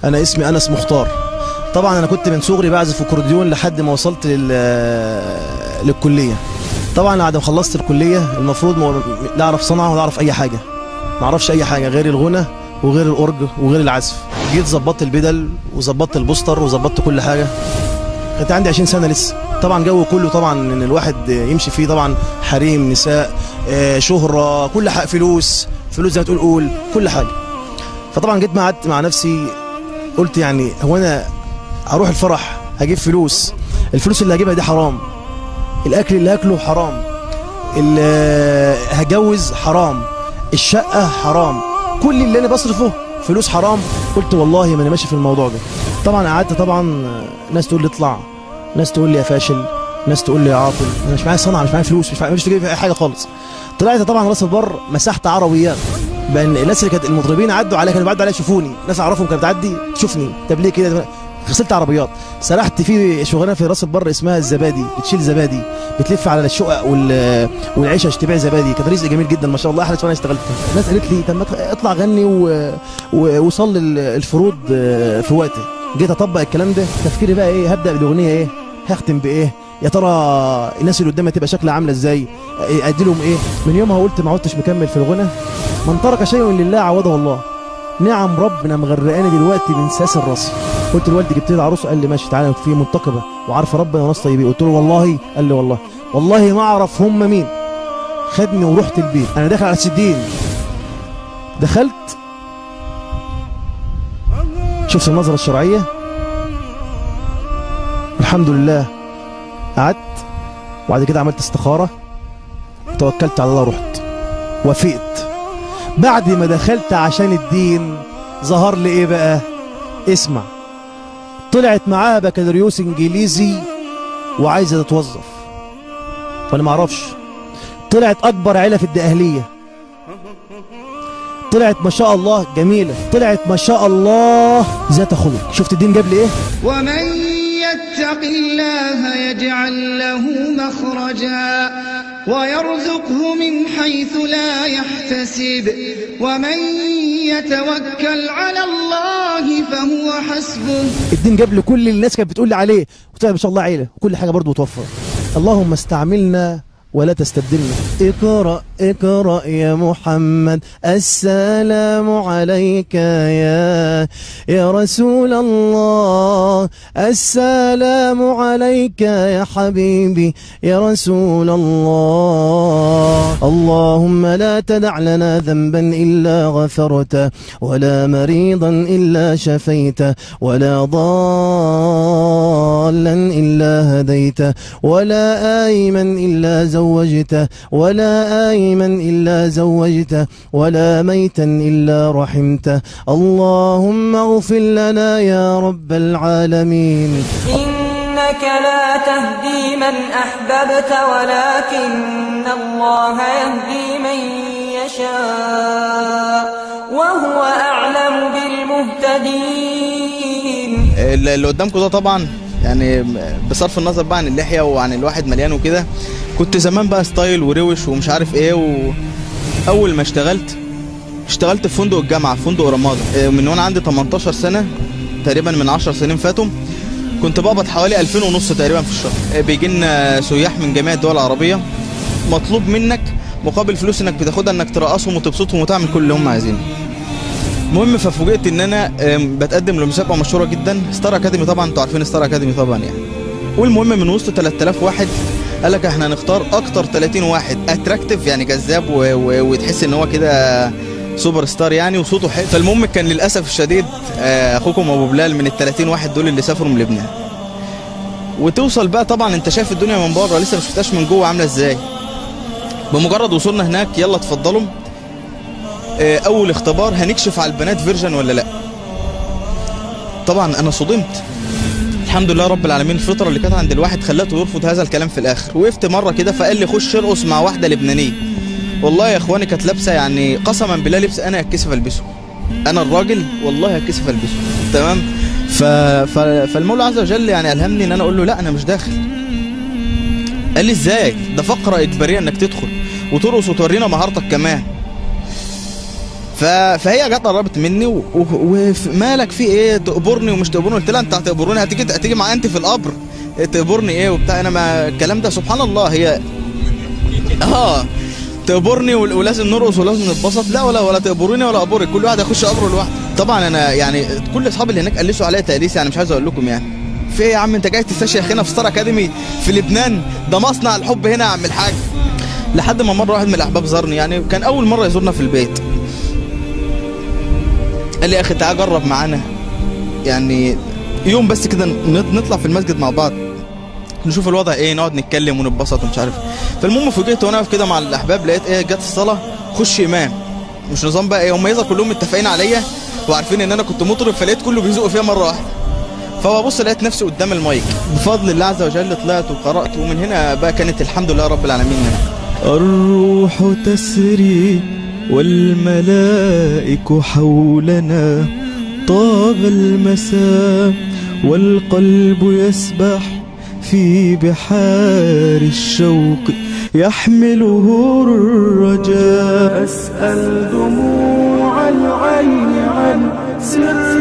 انا اسمي انس مختار. طبعا انا كنت من صغري بعزف اكورديون لحد ما وصلت للكليه. طبعا بعد ما خلصت الكليه المفروض لا اعرف صنعه ولا اعرف اي حاجه، ما اعرفش اي حاجه غير الغنى وغير الاورج وغير العزف. جيت ظبطت البدل وظبطت البوستر وظبطت كل حاجه. كنت عندي 20 سنه لسه. طبعا جو كله طبعا ان الواحد يمشي فيه طبعا حريم، نساء، شهره، كل حاجه، فلوس زي ما تقول كل حاجه. فطبعا جيت قعدت مع نفسي قلت يعني هو انا هروح الفرح هجيب فلوس، الفلوس اللي هجيبها دي حرام، الاكل اللي هاكله حرام، اللي هجوز حرام، الشقه حرام، كل اللي انا بصرفه فلوس حرام. قلت والله ما انا ماشي في الموضوع ده. طبعا قعدت طبعا ناس تقول لي اطلع، ناس تقول لي يا فاشل، ناس تقول لي يا عاطل، انا مش معايا صنعه، مش معايا فلوس، مش تجيب اي حاجه خالص. طلعت طبعا راس البر مسحت عربيات، بان الناس اللي كانت المطربين عدوا عليا، كانوا بيعدوا عليا يشوفوني، ناس اعرفهم كانت بتعدي تشوفني، طب ليه كده؟ غسلت عربيات. سرحت في شغلانه في راس البر اسمها الزبادي، بتشيل زبادي، بتلف على الشقق والعيشه تبيع زبادي. كان رزق جميل جدا ما شاء الله، احلى شغلانه اشتغلتها. الناس قالت لي طب ما اطلع غني وصلي الفروض في وقتي. جيت اطبق الكلام ده، تفكيري بقى ايه؟ هبدا بالاغنيه ايه؟ هختم بايه؟ يا ترى الناس اللي قدامي تبقى شكلها عامله ازاي؟ ادي لهم ايه؟ من يومها قلت ما عدتش مكمل في الغنى. من ترك شيء لله عوضه الله. نعم ربنا مغرقاني دلوقتي من ساس الراس. قلت لوالدي جبت لي عروسه، قال لي ماشي تعالى في منتقبه وعارفه ربنا وناس طيبين. قلت له والله، قال لي والله ما اعرف هم مين. خدني ورحت البيت، انا داخل على السدين، دخلت شفت المنظره الشرعيه، الحمد لله. قعدت وبعد كده عملت استخاره وتوكلت على الله، رحت وافقت. بعد ما دخلت عشان الدين ظهر لي ايه بقى؟ اسمع، طلعت معاها بكالوريوس انجليزي وعايزه تتوظف، وانا ما اعرفش. طلعت اكبر عيله في الدقهليه، طلعت ما شاء الله جميله، طلعت ما شاء الله ذات خلق. شفت الدين جاب لي ايه؟ ومن يتق الله يجعل له مخرجا ويرزقه من حيث لا يحتسب ومن يتوكل على الله فهو حسبه. الدين جاب لي كل الناس كانت بتقول لي عليه، وطلع ما شاء الله عيله وكل حاجه برضه متوفره. اللهم استعملنا ولا تستبدلنا. اقرأ اقرأ يا محمد، السلام عليك يا رسول الله، السلام عليك يا حبيبي يا رسول الله. اللهم لا تدع لنا ذنبا إلا غفرته، ولا مريضا إلا شفيته، ولا ضالا إلا هديته، ولا آيما إلا زوجته، ولا آيما إلا زوجته، ولا ميتا إلا رحمته. اللهم اغفر لنا يا رب العالمين. إنك لا تهدي من أحببت ولكن الله يهدي من يشاء وهو أعلم بالمهتدين. اللي قدامكم ده طبعا يعني بصرف النظر بقى عن اللحية وعن الواحد مليان وكده، كنت زمان بقى ستايل وروش ومش عارف ايه. واول ما اشتغلت في فندق الجامعة، في فندق رمادة، من وانا عندي 18 سنة تقريبا، من 10 سنين فاتوا. كنت بقبض حوالي 2500 تقريبا في الشهر. بيجي لنا سياح من جميع الدول العربية، مطلوب منك مقابل فلوس انك بتاخدها انك ترقصهم وتبسطهم وتعمل كل اللي هم عايزينه. المهم ففوجئت ان انا بتقدم لمسابقه مشهوره جدا، ستار اكاديمي. طبعا انتوا عارفين ستار اكاديمي طبعا يعني. والمهم من وسط 3000 واحد قال لك احنا هنختار اكتر 30 واحد اتراكتيف، يعني جذاب وتحس ان هو كده سوبر ستار يعني، وصوته حلو. فالمهم كان للاسف الشديد اخوكم ابو بلال من ال 30 واحد دول اللي سافروا من لبنان. وتوصل بقى طبعا انت شايف الدنيا من بره، لسه ما شفتهاش من جوه عامله ازاي. بمجرد وصولنا هناك يلا اتفضلوا، اول اختبار هنكشف على البنات فيرجن ولا لا. طبعا انا صدمت. الحمد لله رب العالمين، الفطره اللي كانت عند الواحد خلته يرفض هذا الكلام في الاخر. وقفت مره كده فقال لي خش ارقص مع واحده لبنانيه. والله يا اخواني كانت لابسه يعني قسما بالله لبس انا اتكسف البسه، انا الراجل والله اتكسف البسه. تمام. فالمولى عز وجل يعني الهمني ان انا اقول له لا انا مش داخل. قال لي ازاي؟ ده فقره اجباريه انك تدخل وترقص وتورينا مهارتك كمان. فهي جت قربت مني ومالك في ايه، تقبرني ومش تقبرني؟ قلت لها انت هتقبروني، هتيجي معايا انت في القبر تقبرني ايه وبتاع؟ انا ما الكلام ده سبحان الله، هي تقبرني ولازم نرقص ولازم نتبسط؟ لا، ولا تقبروني ولا اقبرك، كل واحد يخش قبره لوحده. طبعا انا يعني كل اصحابي اللي هناك قلسوا عليا تقليس، يعني مش عايز اقول لكم يعني في ايه يا عم، انت جاي تستشيخ هنا في ستار اكاديمي في لبنان؟ ده مصنع الحب هنا يا عم الحاج. لحد ما مره واحد من الاحباب زارني، يعني كان اول مره يزورنا في البيت، قال لي يا اخي تعال جرب معانا، يعني يوم بس كده نطلع في المسجد مع بعض نشوف الوضع ايه، نقعد نتكلم ونتبسط ومش عارف. فالمهم فوجئت وانا واقف كده مع الاحباب، لقيت ايه، جت الصلاه خش امام، مش نظام بقى ايه، هم يظهر كلهم متفقين عليا وعارفين ان انا كنت مطرب، فلقيت كله بيزقوا فيا مره واحده. فببص لقيت نفسي قدام المايك، بفضل الله عز وجل طلعت وقرات، ومن هنا بقى كانت الحمد لله رب العالمين هنا. الروح تسري والملائك حولنا، طاب المساء والقلب يسبح في بحار الشوق يحمله الرجاء. أسأل دموع العين عن سر